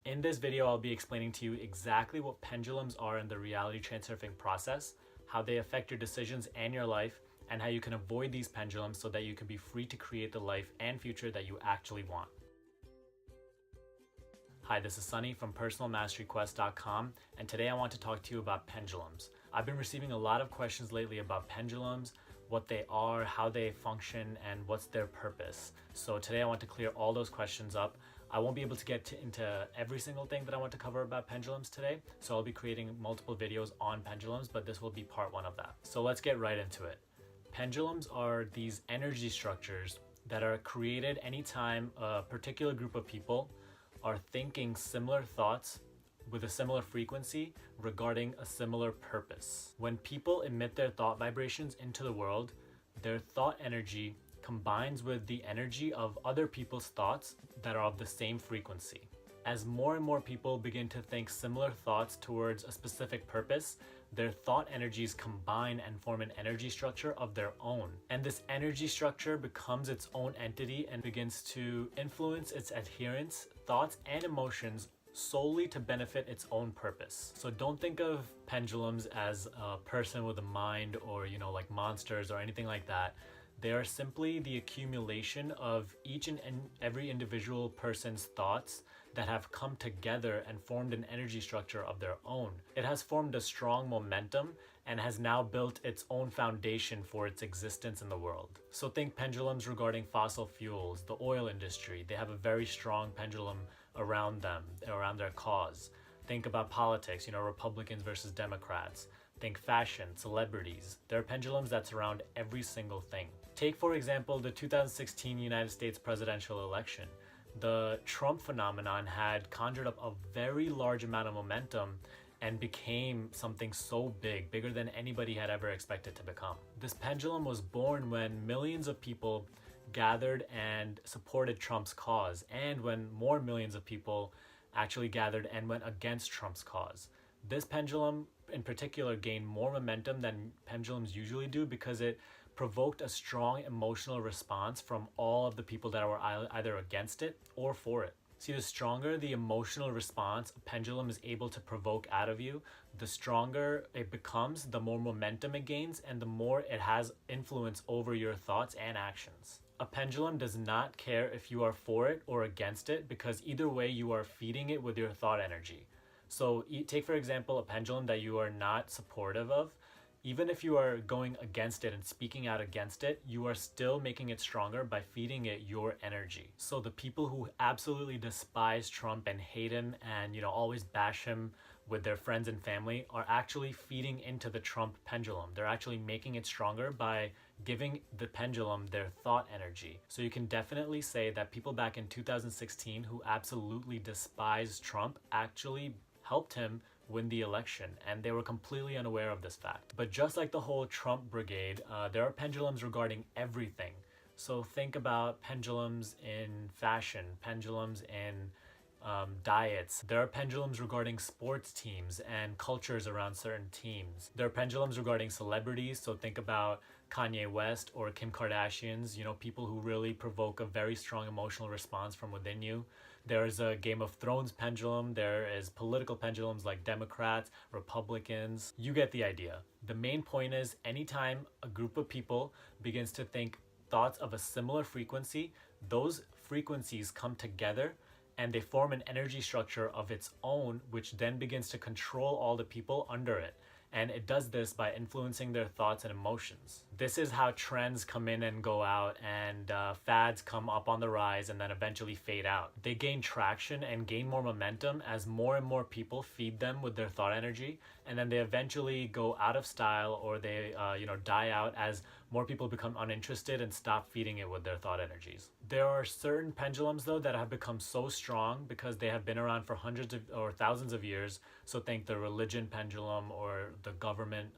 In this video, I'll be explaining to you exactly what pendulums are in the reality transurfing process, how they affect your decisions and your life, and how you can avoid these pendulums so that you can be free to create the life and future that you actually want. Hi, this is Sunny from personalmasteryquest.com, and today I want to talk to you about pendulums. I've been receiving a lot of questions lately about pendulums, what they are, how they function, and what's their purpose. So today I want to clear all those questions up. I won't be able to get into every single thing that I want to cover about pendulums today, so I'll be creating multiple videos on pendulums, but this will be part one of that. So let's get right into it. Pendulums are these energy structures that are created anytime a particular group of people are thinking similar thoughts with a similar frequency regarding a similar purpose. When people emit their thought vibrations into the world, their thought energy combines with the energy of other people's thoughts that are of the same frequency. As more and more people begin to think similar thoughts towards a specific purpose, their thought energies combine and form an energy structure of their own. And this energy structure becomes its own entity and begins to influence its adherents, thoughts, and emotions solely to benefit its own purpose. So don't think of pendulums as a person with a mind or, like monsters or anything like that. They are simply the accumulation of each and every individual person's thoughts that have come together and formed an energy structure of their own. It has formed a strong momentum and has now built its own foundation for its existence in the world. So think pendulums regarding fossil fuels, the oil industry. They have a very strong pendulum around them, around their cause. Think about politics, Republicans versus Democrats. Think fashion, celebrities. There are pendulums that surround every single thing. Take, for example, the 2016 United States presidential election. The Trump phenomenon had conjured up a very large amount of momentum and became something so big, bigger than anybody had ever expected to become. This pendulum was born when millions of people gathered and supported Trump's cause, and when more millions of people actually gathered and went against Trump's cause. This pendulum in particular gained more momentum than pendulums usually do because it provoked a strong emotional response from all of the people that were either against it or for it. See, the stronger the emotional response a pendulum is able to provoke out of you, the stronger it becomes, the more momentum it gains, and the more it has influence over your thoughts and actions. A pendulum does not care if you are for it or against it, because either way you are feeding it with your thought energy. So take, for example, a pendulum that you are not supportive of. Even if you are going against it and speaking out against it, you are still making it stronger by feeding it your energy. So the people who absolutely despise Trump and hate him and, always bash him with their friends and family are actually feeding into the Trump pendulum. They're actually making it stronger by giving the pendulum their thought energy. So you can definitely say that people back in 2016 who absolutely despised Trump actually helped him win the election, and they were completely unaware of this fact. But just like the whole Trump brigade, there are pendulums regarding everything. So think about pendulums in fashion, pendulums in diets. There are pendulums regarding sports teams and cultures around certain teams. There are pendulums regarding celebrities, so think about Kanye West or Kim Kardashians, people who really provoke a very strong emotional response from within you. There is a Game of Thrones pendulum. There is political pendulums like Democrats, Republicans. You get the idea. The main point is anytime a group of people begins to think thoughts of a similar frequency, those frequencies come together and they form an energy structure of its own, which then begins to control all the people under it. And it does this by influencing their thoughts and emotions. This is how trends come in and go out, and fads come up on the rise and then eventually fade out. They gain traction and gain more momentum as more and more people feed them with their thought energy, and then they eventually go out of style or they die out as more people become uninterested and stop feeding it with their thought energies. There are certain pendulums though that have become so strong because they have been around for hundreds of or thousands of years. So think the religion pendulum or the government,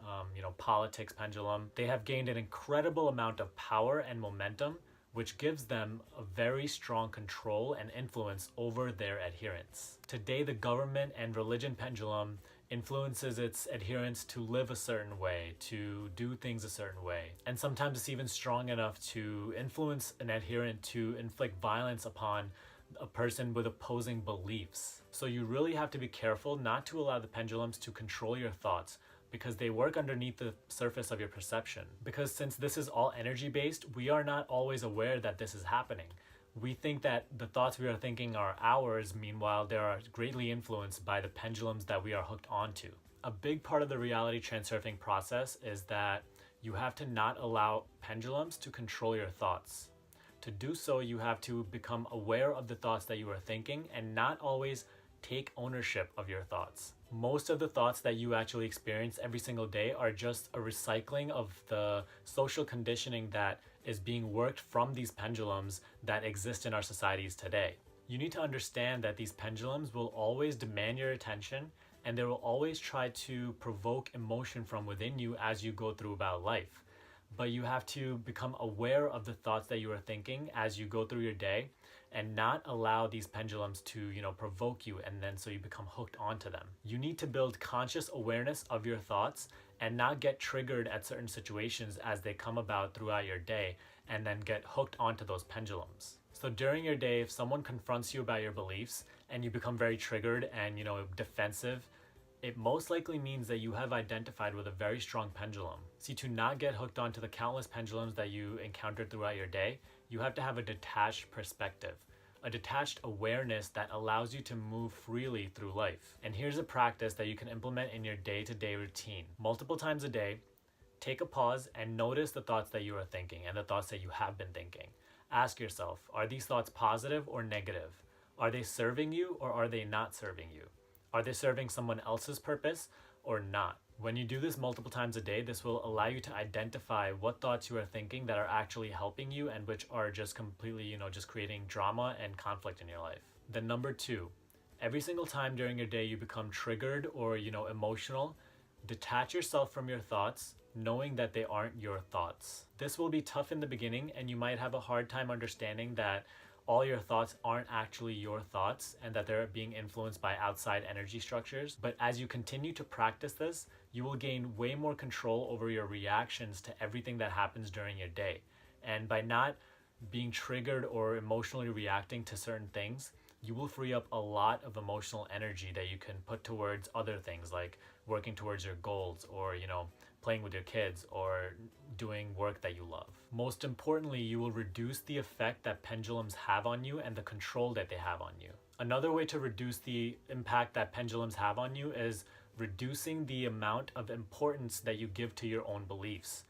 politics pendulum. They have gained an incredible amount of power and momentum, which gives them a very strong control and influence over their adherents. Today, the government and religion pendulum influences its adherents to live a certain way, to do things a certain way. And sometimes it's even strong enough to influence an adherent to inflict violence upon a person with opposing beliefs. So you really have to be careful not to allow the pendulums to control your thoughts, because they work underneath the surface of your perception. Because since this is all energy based, we are not always aware that this is happening. We think that the thoughts we are thinking are ours, meanwhile they are greatly influenced by the pendulums that we are hooked onto. A big part of the reality transurfing process is that you have to not allow pendulums to control your thoughts. To do so, you have to become aware of the thoughts that you are thinking and not always take ownership of your thoughts. Most of the thoughts that you actually experience every single day are just a recycling of the social conditioning that is being worked from these pendulums that exist in our societies today. You need to understand that these pendulums will always demand your attention, and they will always try to provoke emotion from within you as you go through about life. But you have to become aware of the thoughts that you are thinking as you go through your day, and not allow these pendulums to, provoke you, and then so you become hooked onto them. You need to build conscious awareness of your thoughts and not get triggered at certain situations as they come about throughout your day and then get hooked onto those pendulums. So during your day, if someone confronts you about your beliefs and you become very triggered and, defensive, it most likely means that you have identified with a very strong pendulum. See, to not get hooked onto the countless pendulums that you encounter throughout your day, you have to have a detached perspective, a detached awareness that allows you to move freely through life. And here's a practice that you can implement in your day-to-day routine. Multiple times a day, take a pause and notice the thoughts that you are thinking and the thoughts that you have been thinking. Ask yourself, are these thoughts positive or negative? Are they serving you or are they not serving you? Are they serving someone else's purpose or not? When you do this multiple times a day, this will allow you to identify what thoughts you are thinking that are actually helping you and which are just completely, just creating drama and conflict in your life. Then number 2, every single time during your day you become triggered or, emotional, detach yourself from your thoughts, knowing that they aren't your thoughts. This will be tough in the beginning, and you might have a hard time understanding that all your thoughts aren't actually your thoughts and that they're being influenced by outside energy structures. But as you continue to practice this, you will gain way more control over your reactions to everything that happens during your day. And by not being triggered or emotionally reacting to certain things, you will free up a lot of emotional energy that you can put towards other things like working towards your goals or, playing with your kids or doing work that you love. Most importantly, you will reduce the effect that pendulums have on you and the control that they have on you. Another way to reduce the impact that pendulums have on you is reducing the amount of importance that you give to your own beliefs.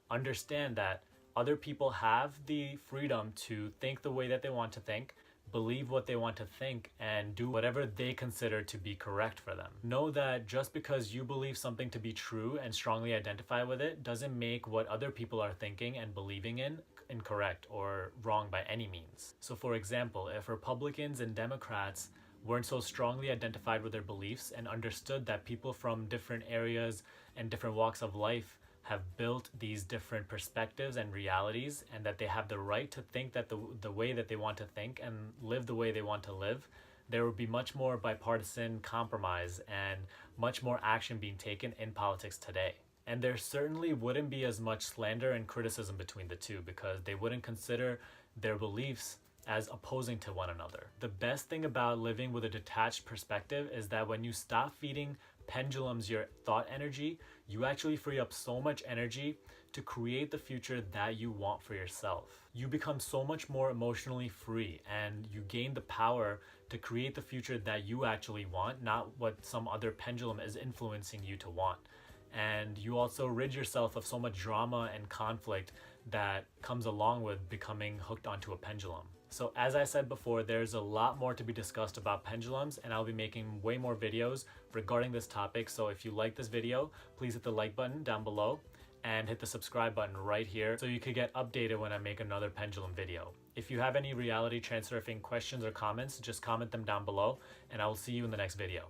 Understand that other people have the freedom to think the way that they want to think, believe what they want to think, and do whatever they consider to be correct for them. Know that just because you believe something to be true and strongly identify with it doesn't make what other people are thinking and believing in incorrect or wrong by any means. So for example, if Republicans and Democrats weren't so strongly identified with their beliefs and understood that people from different areas and different walks of life have built these different perspectives and realities, and that they have the right to think that the way that they want to think and live the way they want to live, there would be much more bipartisan compromise and much more action being taken in politics today. And there certainly wouldn't be as much slander and criticism between the two, because they wouldn't consider their beliefs as opposing to one another. The best thing about living with a detached perspective is that when you stop feeding pendulums your thought energy, you actually free up so much energy to create the future that you want for yourself. You become so much more emotionally free, and you gain the power to create the future that you actually want, not what some other pendulum is influencing you to want. And you also rid yourself of so much drama and conflict that comes along with becoming hooked onto a pendulum. So as I said before, there's a lot more to be discussed about pendulums, and I'll be making way more videos regarding this topic. So if you like this video, please hit the like button down below and hit the subscribe button right here so you could get updated when I make another pendulum video. If you have any reality transurfing questions or comments, just comment them down below, and I will see you in the next video.